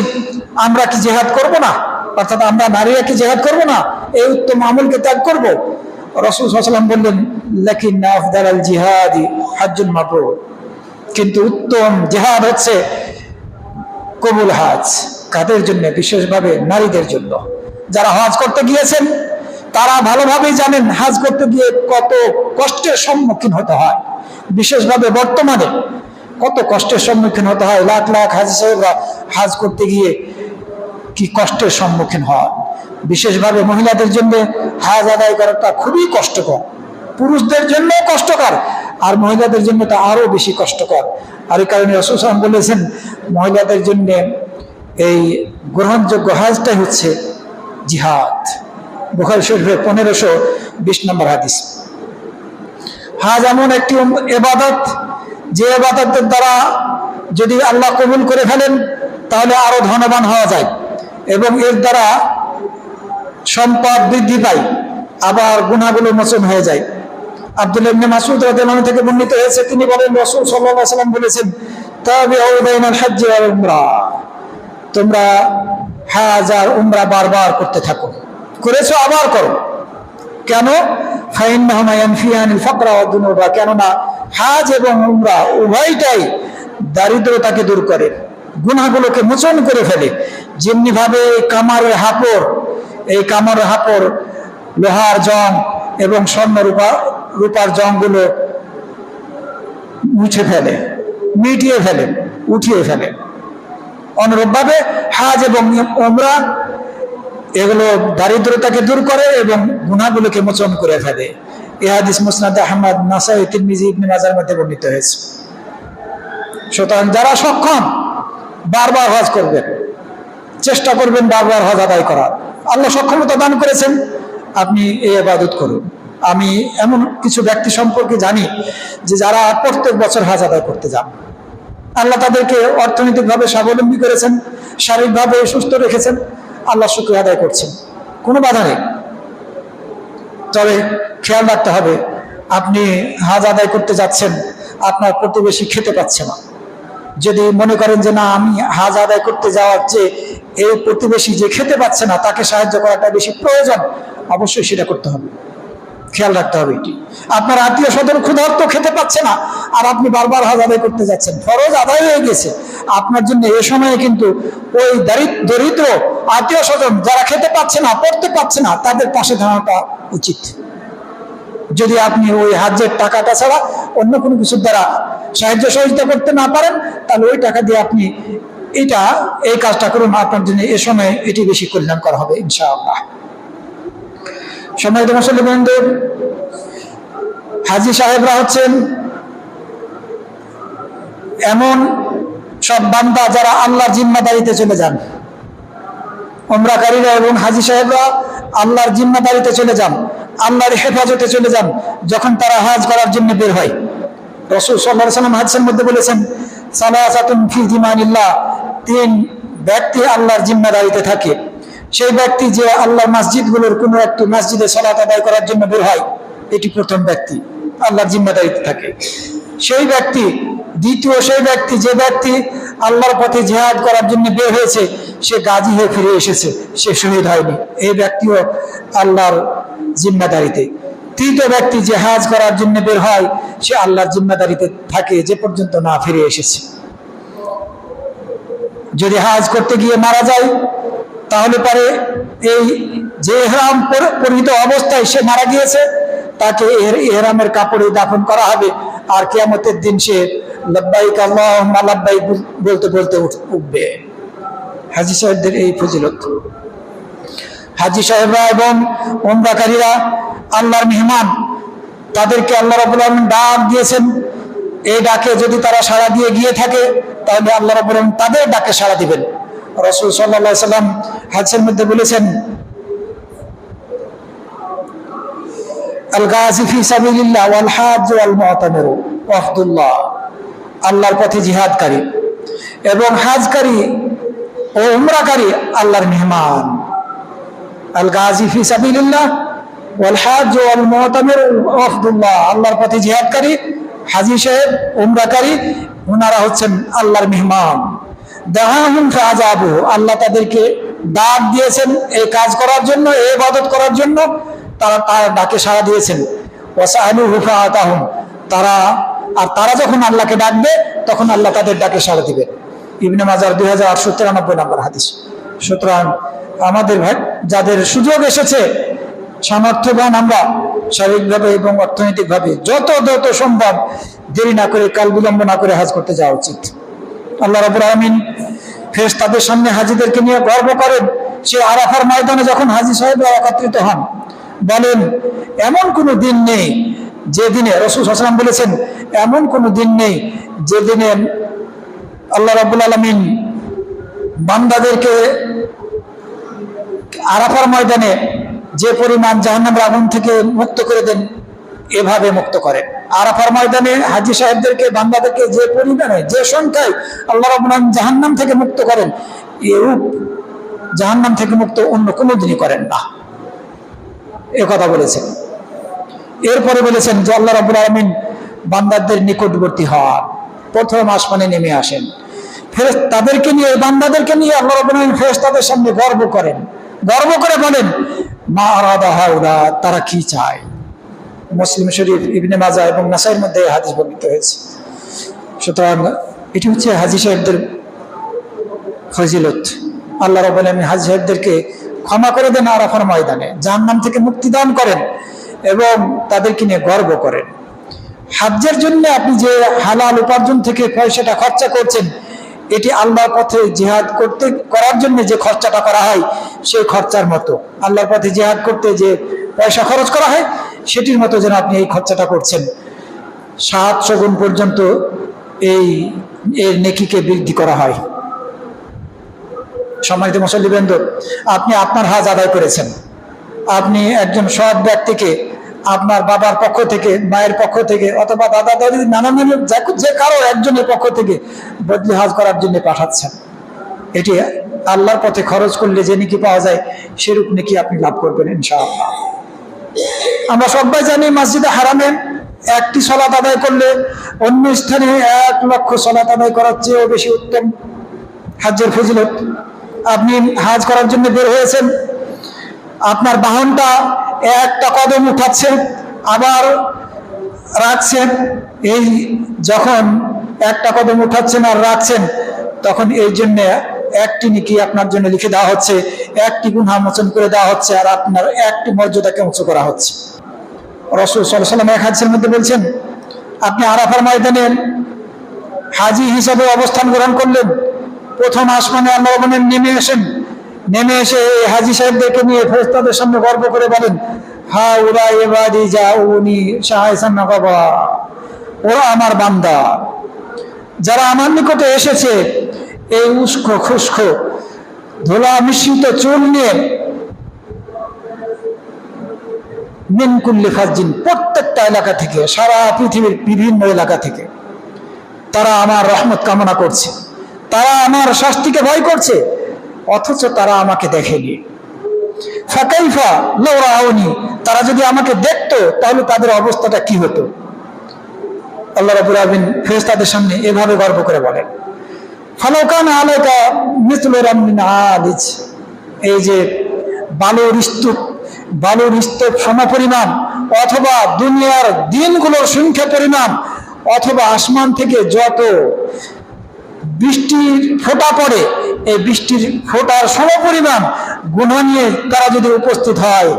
আমরা কি জিহাদ করব না? অর্থাৎ আমরা নারীরা কি জিহাদ করব না? এই উত্তম আমলকে ত্যাগ করব? রাসূল সাল্লাল্লাহু আলাইহি ওয়াসাল্লাম বললেন, লাকিন আফদালাল জিহাদি হজ্জুল মাবরুর, কিন্তু উত্তম জিহাদ হচ্ছে কবুল হজ। কাদের জন্য? বিশেষভাবে নারীদের জন্য। যারা হজ করতে গিয়েছেন তারা ভালোভাবেই জানেন হজ করতে গিয়ে কত কষ্টের সম্মুখীন হতে হয়। বিশেষভাবে বর্তমানে কত কষ্টের সম্মুখীন হতে হয়। লাখ লাখ হাজি সাহেবরা হজ করতে গিয়ে কি কষ্টের সম্মুখীন হয়। বিশেষভাবে মহিলাদের জন্য হজ আদায় করাটা খুবই কষ্টকর, পুরুষদের জন্য কষ্টকর, আর মহিলাদের জন্য তা আরো বেশি কষ্টকর। আর এই কারণে রাসূল সাল্লাল্লাহু আলাইহি ওয়াসাল্লাম বলেছেন, মহিলাদের জন্য এই গ্রহণযোগ্য হজটাই হচ্ছে জিহাদ। বুখারী শরীফের 1520 নম্বর হাদিস। হজ এমন একটি ইবাদত যে ইবাদতের দ্বারা যদি আল্লাহ কবুল করে ফেলেন তাহলে আরো ধনবান হওয়া যায় এবং এর দ্বারা সম্পদ বৃদ্ধি পায়, আবার গুনাহগুলো মোচন হয়ে যায়। আব্দুল্লাহ ইবনে মাসউদ রাদিয়াল্লাহু আনহু থেকে বর্ণিত হয়েছে, তিনি বলেন রাসূল সাল্লাল্লাহু আলাইহি ওয়াসাল্লাম বলেছেন, তাবিউ বাইনাল হজ্জ ওয়াল উমরা, তোমরা হজ আর উমরা বারবার করতে থাকো, করেছো আবার করো। কেন? ফাইন্নাহুমা ইয়ানফিয়ানিল ফাকরা ওয়াদ দুনুবা, কেননা হজ এবং উমরা উভয়টাই দারিদ্রতাকে দূর করে, গুনাহগুলোকে মোচন করে ফেলে। যেমনি ভাবে কামারের হাপড় লোহার জং এবং স্বর্ণ রূপার জংগুলো মুছে ফেলে, মিটিয়ে ফেলে, উঠিয়ে ফেলে, অনুরূপভাবে হজ এবং উমরা এগুলো দারিদ্রতাকে দূর করে এবং গুনাহগুলোকে মোচন করে ফেলে। এই হাদিস মুসনাদ আহমদ, নাসাই, তিরমিজি, ইবনে মাজাহর মধ্যে বর্ণিত হয়েছে। সুতরাং যারা সক্ষম বারবার হজ করবেন, চেষ্টা করবেন বারবার হজ আদায় করার। আল্লাহ সক্ষমতা দান করেছেন, আপনি এই ইবাদত করুন। আমি এমন কিছু ব্যক্তি সম্পর্কে জানি যে যারা প্রত্যেক বছর হজ আদায় করতে যান। আল্লাহ তাদেরকে অর্থনৈতিকভাবে স্বাবলম্বী করেছেন, শারীরিকভাবে সুস্থ রেখেছেন, আল্লাহ শুকরিয়া আদায় করছেন, কোনো বাধা নেই। তবে খেয়াল রাখতে হবে, আপনি হজ আদায় করতে যাচ্ছেন, আপনার প্রতিবেশী খেতে পাচ্ছে না। যদি মনে করেন যে না, আমি হজ আদায় করতে যাওয়ার চেয়ে এই প্রতিবেশী যে খেতে পাচ্ছে না তাকে সাহায্য করাটা বেশি প্রয়োজন, অবশ্যই সেটা করতে হবে। খেয়াল রাখতে হবে এটি। আপনার আত্মীয় স্বজন ক্ষুধার্ত, খেতে পাচ্ছে না, আর আপনি বারবার হজ আদায় করতে যাচ্ছেন, ফরজ আদায় হয়ে গেছে আপনার জন্য। এ সময়ে কিন্তু ওই দরিদ্র আত্মীয় স্বজন যারা খেতে পাচ্ছে না, পড়তে পাচ্ছে না, তাদের পাশে দাঁড়ানোটা উচিত। যদি আপনি ওই হজ্জের টাকাটা ছাড়া অন্য কোনো কিছুর দ্বারা সাহায্য সহযোগিতা করতে না পারেন, তাহলে ওই টাকা দিয়ে আপনি এই কাজটা করুন, আপনার জন্য এ সময় এটি বেশি কল্যাণ করা হবে ইনশাআল্লাহ। সম্মানিত মুসলিমবৃন্দ, হাজী সাহেবরা হচ্ছেন এমন সব বান্দা যারা আল্লাহর জিম্মাদারিতে চলে যান। উমরাকারীরা এবং হাজী সাহেবরা আল্লাহর জিম্মাদারিতে চলে যান, আল্লাহর হেফাজতে চলে যান যখন তারা হজ করার জন্য বের হয়। রাসূল সাল্লাল্লাহু আলাইহি ওয়াসাল্লাম হাদিসের মধ্যে বলেছেন, সালাসাতুন ফি জিমানিল্লাহ, 3 ব্যক্তি আল্লাহর জিম্মাদারিতে থাকে। সেই ব্যক্তি যে আল্লাহর মসজিদগুলোর কোনো একটি মসজিদে সালাত আদায় করার জন্য বের হয়, এটি প্রথম ব্যক্তি আল্লাহর জিম্মাদারিতে থাকে। সেই ব্যক্তি দ্বিতীয়, সেই ব্যক্তি যে ব্যক্তি আল্লাহর পথে জিহাদ করার জন্য বের হয়েছে, সে গাজী হয়ে ফিরে এসেছে, সে শহীদ হয়নি, এই ব্যক্তিও আল্লাহর জিম্মাদারিতে। তৃতীয় ব্যক্তি যে হজ করার জন্য বের হয়, সে আল্লাহর জিম্মাদারিতে থাকে যে পর্যন্ত না ফিরে এসেছে। যদি হজ করতে গিয়ে মারা যায়, তাহলে পরে এই যে ইহরাম পরিহিত অবস্থায় সে মারা গিয়েছে, তাকে ইহরামের কাপড়ে দাফন করা হবে, আর কিয়ামতের দিন সে লাব্বাইক আল্লাহুম্মা লাব্বাইক বলতে বলতে উঠবে। হাজী সাহেবদের এই ফজিলত। হাজী সাহেবরা এবং উমরাকারীরা আল্লাহর মেহমান, তাদেরকে আল্লাহ রাব্বুল আলামিন ডাক দিয়েছেন। এই ডাকে যদি তারা সাড়া দিয়ে গিয়ে থাকে, তাহলে আল্লাহ রাব্বুল আলামিন তাদের ডাকে সাড়া দিবেন। রাসূল সাল্লাল্লাহু আলাইহি সাল্লাম হাদিসের মধ্যে বলেছেন, আল গাযী ফি সাবিলিল্লাহ ওয়াল হাজ্জ ওয়াল মুতামিরু ওয়াফদুল্লাহ, আল্লাহর পথে জিহাদকারী এবং হাজকারী ও উমরাকারী আল্লাহর মেহমান। আল গাযী ফি সাবিলিল্লাহ ওয়াল হাজ্জ ওয়াল মুতামিরু ওয়াফদুল্লাহ, আল্লাহর পথে জিহাদকারী, হাজী সাহেব, উমরাকারী, ওনারা হচ্ছেন আল্লাহর মেহমান। দাআহুম ফাআজাবু, আল্লাহ তাদেরকে ডাক দিয়েছেন এই কাজ করার জন্য, এই ইবাদত করার জন্য, তারা তার ডাকে সাড়া দিয়েছেন। ওয়াসআলুহু ফাআতাহুম, তারা যখন আল্লাহকে ডাকবে, তখন আল্লাহ তাদের ডাকে সাড়া দিবে। ইবনে মাজাহ 2893 নম্বর হাদিস। সুতরাং আমাদের যাদের সুযোগ এসেছে, সামর্থ্যবান আমরা শারীরিকভাবে এবং অর্থনৈতিকভাবে যত সম্ভব দেরি না করে, কাল বিলম্ব না করে হজ করতে যাওয়া উচিত। আল্লাহ রাব্বুল আলামিন ফেরেশতাদের সামনে হাজীদেরকে নিয়ে গর্ব করেন। সে আরাফার ময়দানে যখন হাজী সাহেবরা একত্রিত হন, বলেন এমন কোনো দিন নেই যে দিনে, রাসূল সাল্লাল্লাহু আলাইহি ওয়াসাল্লাম বলেছেন, এমন কোনো দিন নেই যে দিনে আল্লাহ রাব্বুল আলামিন বান্দাদেরকে আরাফার ময়দানে যে পরিমাণ জাহান্নামের আগুন থেকে মুক্ত করে দেন, এভাবে মুক্ত করেন। আরাফার ময়দানে হাজী সাহেবদেরকে, বান্দাদেরকে যে পরিমাণে, যে সংখ্যায় আল্লাহ রাব্বুল আলামিন জাহান্নাম থেকে মুক্ত করেন, এরূপ জাহান্নাম থেকে মুক্ত অন্য কোনো দিনই করেন না, এ কথা বলেছেন। এরপরে বলেছেন যে আল্লাহ রাব্বুল আলামিন বান্দাদের নিকটবর্তী হন, প্রথম আসমানে নেমে আসেন, তাদেরকে নিয়ে, বান্দাদেরকে নিয়ে আল্লাহ রাব্বুল আলামিন ফেরেশতাদের সামনে গর্ব করেন, গর্ব করে বলেন মা আরাদা হাউলা, তারা কি চায়। মুসলিম শরীফ, ইবনে মাজাহ এবং নাসাইর মধ্যে হাদিস বর্ণিত হয়েছে। সুতরাং এটি হচ্ছে হাজী সাহেবদের ফজিলত। আল্লাহ রাব্বুল আলামিন হাজী সাহেবদেরকে ক্ষমা করে দেন আরাফার ময়দানে, জাহান্নাম থেকে মুক্তি দান করেন এবং তাদেরকে নিয়ে গর্ব করেন। হজ্জের জন্য আপনি যে হালাল উপার্জন থেকে পয়সাটা খরচা করছেন, এটি আল্লাহর পথে জিহাদ করার জন্য যে খরচাটা করা হয়, সেই খরচার মতো, আল্লাহর পথে জিহাদ করতে যে পয়সা খরচ করা হয়, সেটির মতো যেন আপনি এই খরচাটা করছেন। 700 গুণ পর্যন্ত এর নেকিকে বৃদ্ধি করা হয়। সম্মানিত মুসল্লিবৃন্দ, আপনি আপনার হজ আদায় করেছেন, আপনি একজন সৎ ব্যক্তিকে আপনার বাবার পক্ষ থেকে, মায়ের পক্ষ থেকে, অথবা দাদা দাদি, নানা নানি, যে কারো একজনের পক্ষ থেকে বদলি হজ করার জন্য পাঠাচ্ছেন। এটি আল্লাহর পথে খরচ করলে যে নেকি পাওয়া যায়, সেরূপ নেকি আপনি লাভ করবেন ইনশাআল্লাহ। আমরা সবাই জানি মসজিদে হারামে একটি সালাত আদায় করলে অন্য স্থানে 1 লক্ষ সালাত আদায় করার চেয়েও বেশি উত্তম হজ্জের ফজিলত। আপনি হজ করার জন্য বের হয়েছেন, আপনার বাহনটা একটা কদম উঠাচ্ছেন আবার রাখছেন, এই যখন একটা কদম উঠাচ্ছেন আর রাখছেন, তখন এই জন্য একটি নেকি আপনার জন্য লিখে দেওয়া হচ্ছে, একটি গুনাহ মোচন করে দেওয়া হচ্ছে, আর আপনার একটি মর্যাদাকে উঁচু করা হচ্ছে। রাসূল সাল্লাল্লাহু আলাইহি ওয়াসাল্লাম এক হাদিসের মধ্যে বলছেন, আপনি আরাফার ময়দানে হাজী হিসাবে অবস্থান গ্রহণ করলেন, প্রথম আসমানে আল্লাহ রাব্বুল আলামিন নেমে আসেন, নেমে এসে এই হাজী সাহেবদেরকে নিয়ে ফেরেশতাদের সামনে গর্ব করে বলেন হাউলা ইবাদি জাউনি শাহাইসান নাকাবা, ওরা আমার বান্দা, যারা আমার নিকটে এসেছে এই উস্কো খুস্কো ধুলা মিশ্রিত চুল নিয়ে, মিন কুল্লি ফাজ্জিন, প্রত্যেকটা এলাকা থেকে, সারা পৃথিবীর বিভিন্ন এলাকা থেকে তারা আমার রহমত কামনা করছে, তারা আমার শাস্তিকে ভয় করছে, অথচ তারা আমাকে দেখেনি। ফাকাইফা লাউ রাউনি, তারা যদি আমাকে দেখতো তাহলে তাদের অবস্থাটা কি হতো। আল্লাহ রাব্বুল আলামিন ফেরেশতাদের সামনে এভাবে গর্ব করে বলেন ফালাউ কানা আলাইকা মিসলু রামমিন আলিজ, এই যে বালুর স্তূপ সমপরিমাণ, অথবা দুনিয়ার দিনগুলোর সংখ্যা পরিমাণ, অথবা আসমান থেকে যত বৃষ্টির ফোঁটা পড়ে, এই বৃষ্টির ফোঁটার সমপরিমাণ গুনাহ নিয়ে তারা যদি উপস্থিত হয়,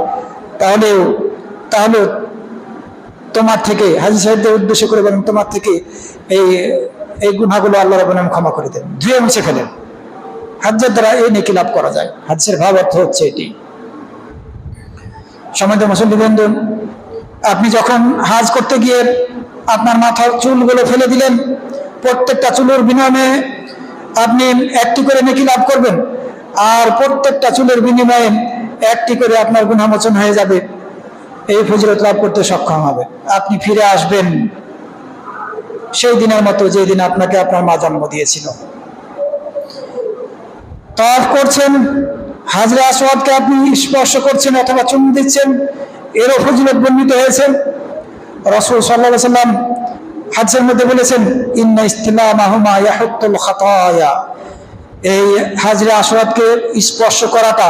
তাহলে তোমার থেকে, হাজী সাহেবদের উদ্দেশ্য করে বলেন, তোমার থেকে এই গুনাহগুলো আল্লাহ রাব্বুল আলামিন ক্ষমা করে দেন, ধুয়ে মুছে ফেলেন। হজ্জের দ্বারা এই নেকি লাভ করা যায়। হাদিসের ভাব অর্থ হচ্ছে এটি। সম্মানিত মুসল্লিবৃন্দ, আপনি যখন হজ করতে গিয়ে আপনার মাথার চুলগুলো ফেলে দিলেন, প্রত্যেকটা চুলের বিনিময়ে আপনি একটি করে নেকি লাভ করবেন, আর প্রত্যেকটা চুলের বিনিময়ে একটি করে আপনার গুনাহ মোচন হয়ে যাবে। এই ফজিলত লাভ করতে সক্ষম হবে। আপনি ফিরে আসবেন সেই দিনের মতো, যে দিন আপনাকে আপনার মা জন্ম দিয়েছিল। তাওয়াফ করছেন, হাজরে আসওয়াদকে আপনি স্পর্শ করছেন অথবা চুমু দিচ্ছেন, এরও ফজিলত বর্ণিত হয়েছে। রাসূল সাল্লাল্লাহু আলাইহি ওয়াসাল্লাম হাদিসের মধ্যে বলেছেন ইন্না ইসতিলামাহুমা ইয়াহুত্তুল খাতায়া, এই হাজরে আসওয়াদকে স্পর্শ করাটা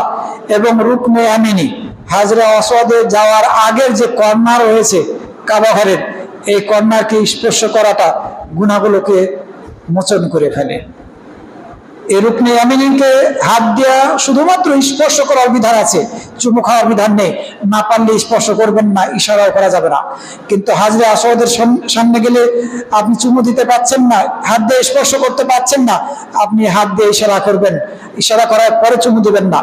এবং রুকনে আমিনি, হাজরে আসওয়াদে যাওয়ার আগের যে কর্নার রয়েছে কাবা ঘরের, এই কর্নারকে স্পর্শ করাটা গুনাহগুলোকে মোচন করে ফেলে। এই রুকনে আমিনকে হাত দিয়া শুধুমাত্র স্পর্শ করার বিধান আছে, চুমু খাওয়ার বিধান নেই। না পারলে স্পর্শ করবেন না, ইশারাও করা যাবে না। কিন্তু হাজরে আসওয়াদের সামনে গেলে আপনি চুমু দিতে পারছেন না, হাত দিয়ে স্পর্শ করতে পারছেন না, আপনি হাত দিয়ে ইশারা করবেন, ইশারা করার পরে চুমু দিবেন না,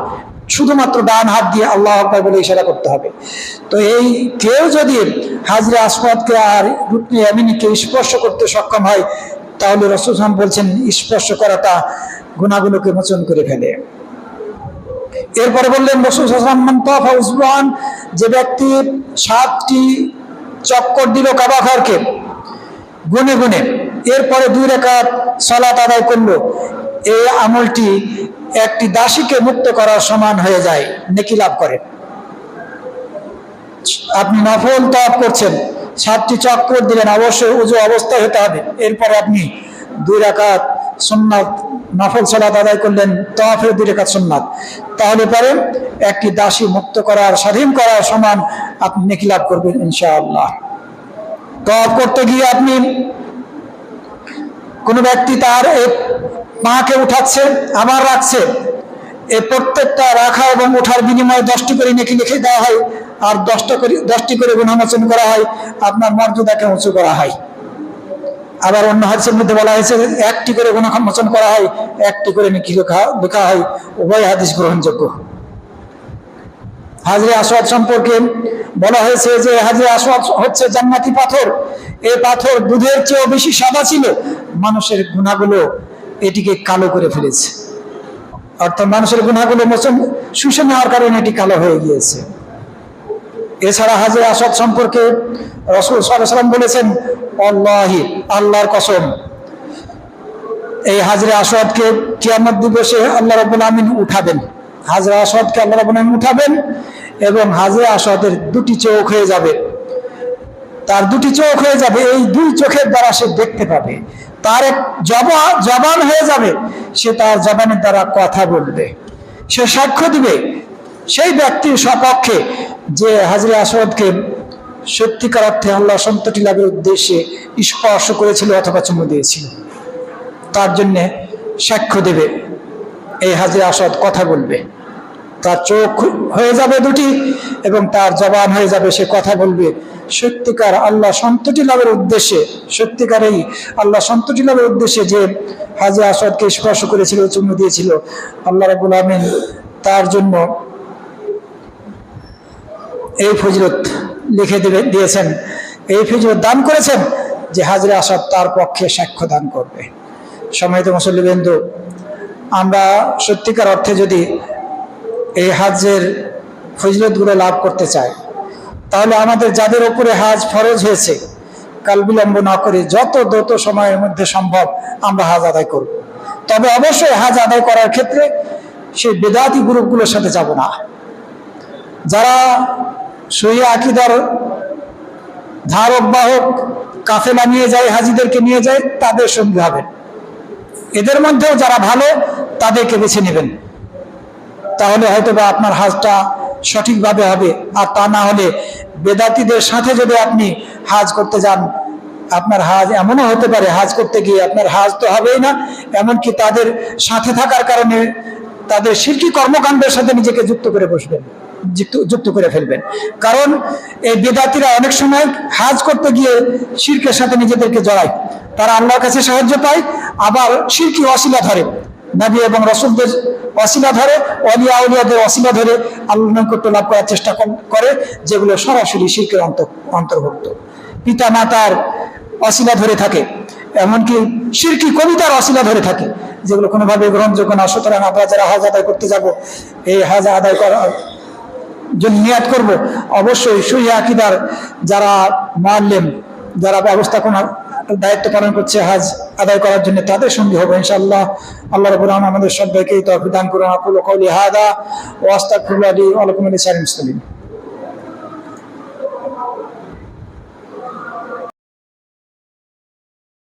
শুধুমাত্র ডান হাত দিয়ে আল্লাহু আকবার বলে ইশারা করতে হবে। তো এই কেউ যদি হাজরে আসওয়াদকে আর রুকনে আমিনকে স্পর্শ করতে সক্ষম হয়, তাহলে রাসূল সাল্লাল্লাহু আলাইহি ওয়াসাল্লাম বলছেন স্পর্শ করাটা গুনাহগুলোকে মোচন করে ফেলে। এরপরে বললেন রাসূল সাল্লাল্লাহু আলাইহি ওয়াসাল্লাম মান তাওয়াফা উসবুআন, যে ব্যক্তি 7টি চক্কর দিল কাবা ঘরকে গুনে গুনে, এরপরে 2 রাকাত সালাত আদায় করলো, এই আমলটি একটি দাসীকে মুক্ত করার সমান হয়ে যায়, নেকি লাভ করে। আপনি নফল তাওয়াফ করছেন, 7টি চক্কর দিলেন, অবশ্যই উযু অবস্থায় হতে হবে। এরপরে আপনি 2 রাকাত সুন্নাত নফল সালাত আদায় করলেন, তাওয়াফের 2 রাকাত সুন্নাত, তাহলে পরে একটি দাসী মুক্ত করার, স্বাধীন করার সমান আপনি নেকি লাভ করবেন ইনশাআল্লাহ। তাওয়াফ করতে গিয়ে আপনি কোনো ব্যক্তি তার এই পাকে উঠাচ্ছে আবার রাখছে, এই প্রত্যেকটা রাখা এবং ওঠার বিনিময়ে 10টি করে নেকি লিখে দেওয়া হয়, আর 10টি করে গুনাহ মোচন করা হয়, আপনার মর্যাদাকে উঁচু করা হয়। আবার অন্য হাদিসের মধ্যে বলা হয়েছে 1টি করে গুনাহ মোচন করা হয়, 1টি করে নেকি লেখা হয়। উভয় হাদিস গ্রহণযোগ্য। হাজরে আসওয়াদ সম্পর্কে বলা হয়েছে যে হাজরে আসওয়াদ হচ্ছে জান্নাতি পাথর। এই পাথর দুধের চেয়েও বেশি সাদা ছিল, মানুষের গুনাহগুলো এটিকে কালো করে ফেলেছে, অর্থাৎ মানুষের গুনাহগুলো মোচন শুষে নেওয়ার কারণে এটি কালো হয়ে গিয়েছে। এছাড়া হাজরে আসওয়াদ সম্পর্কে রাসূল সাল্লাল্লাহু আলাইহি ওয়াসাল্লাম বলেছেন, আল্লাহি, আল্লাহর কসম, এই হাজরে আসওয়াদকে কিয়ামত দিবসে আল্লাহ রাব্বুল আমিন উঠাবেন। হাজরে আসওয়াদকে আল্লাহ রাব্বুল আমিন উঠাবেন এবং হাজরে আসওয়াদের 2টি চোখ হয়ে যাবে, তার 2টি চোখ হয়ে যাবে, এই 2 চোখের দ্বারা সে দেখতে পাবে। তার এক জবান হয়ে যাবে, সে তার জবানের দ্বারা কথা বলবে, সে সাক্ষ্য দিবে সেই ব্যক্তির সপক্ষে যে হাজরে আসওয়াদকে সত্যিকার অর্থে আল্লাহ সন্তুষ্টি লাভের উদ্দেশ্যে স্পর্শ করেছিল অথবা চুমু দিয়েছিল, তার জন্যে সাক্ষ্য দেবে। এই হাজরে আসওয়াদ কথা বলবে, তার চোখ হয়ে যাবে 2টি এবং তার জবান হয়ে যাবে, সে কথা বলবে সত্যিকার আল্লাহ সন্তুষ্টি লাভের উদ্দেশ্যে, সত্যিকারেই আল্লাহ সন্তুষ্টি লাভের উদ্দেশ্যে যে হাজরে আসওয়াদকে স্পর্শ করেছিল, চুমু দিয়েছিল, আল্লাহ রাব্বুল আমিন তার জন্য এই ফজিলত লিখে দিয়েছেন, এই ফজিলত দান করেছেন যে হাজরে আসওয়াদ তার পক্ষে সাক্ষ্য দান করবে। সম্মানিত মুসল্লিবৃন্দ, আমরা সত্যিকার অর্থে যদি এই হাজের ফজিলতগুলো লাভ করতে চাই, তাহলে আমাদের যাদের উপরে হাজ ফরজ হয়েছে, কাল বিলম্ব না করে যত দ্রুত সময়ের মধ্যে সম্ভব আমরা হাজ আদায় করব। তবে অবশ্যই হাজ আদায় করার ক্ষেত্রে সেই বেদাতি গ্রুপগুলোর সাথে যাব না। যারা সহিহ আকীদার ধারক বাহক কাফেলা নিয়ে যায়, হাজিদেরকে নিয়ে যায়, তাদের সঙ্গী হবেন। এদের মধ্যেও যারা ভালো তাদেরকে বেছে নেবেন, তাহলে হয়তোবা আপনার হাজটা সঠিকভাবে হবে। আর তা না হলে বেদাতীদের সাথে যদি আপনি হাজ করতে যান, আপনার হাজ এমনও হতে পারে হাজ করতে গিয়ে আপনার হাজ তো হবেই না, এমনকি তাদের সাথে থাকার কারণে তাদের শিরকি কর্মকাণ্ডের সাথে নিজেকে যুক্ত করে ফেলবেন। কারণ এই বেদাতীরা অনেক সময় হাজ করতে গিয়ে শিরকের সাথে নিজেদেরকে জড়ায়, তারা আল্লাহর কাছে সাহায্য পায়, আবার শিরকি ওয়াসিলা ধরে, নবী এবং রাসূলদের ওয়াসিলা ধরে, ওলিয়া আউলিয়াদের ওয়াসিলা ধরে আল্লাহর নৈকট্য লাভ করার চেষ্টা করে, যেগুলো সরাসরি শিরকের অন্তর্ভুক্ত। পিতা মাতার ওয়াসিলা ধরে থাকে, এমনকি শিরকি কবিতার ওয়াসিলা ধরে থাকে, যেগুলো কোনোভাবে গ্রহণযোগ্য না। সুতরাং আমরা যারা হজ আদায় করতে যাব, এই হজ আদায় করার জন্য নিয়াত করব, অবশ্যই সহিহ আকীদার যারা মুআল্লিম, যারা ব্যবস্থাপনার দায়িত্ব পালন করছে হজ আদায় করার জন্য, তাদের সঙ্গে হবে ইনশাআল্লাহ। আল্লাহ রাব্বুল আলামিন আমাদের সবাইকে তৌফিক দান করুন। আকুলু কওলি হাদা ওয়া আস্তাগফিরুল্লাহ লি ওয়া লাকুম ওয়া লিসাইরিল মুসলিমিন।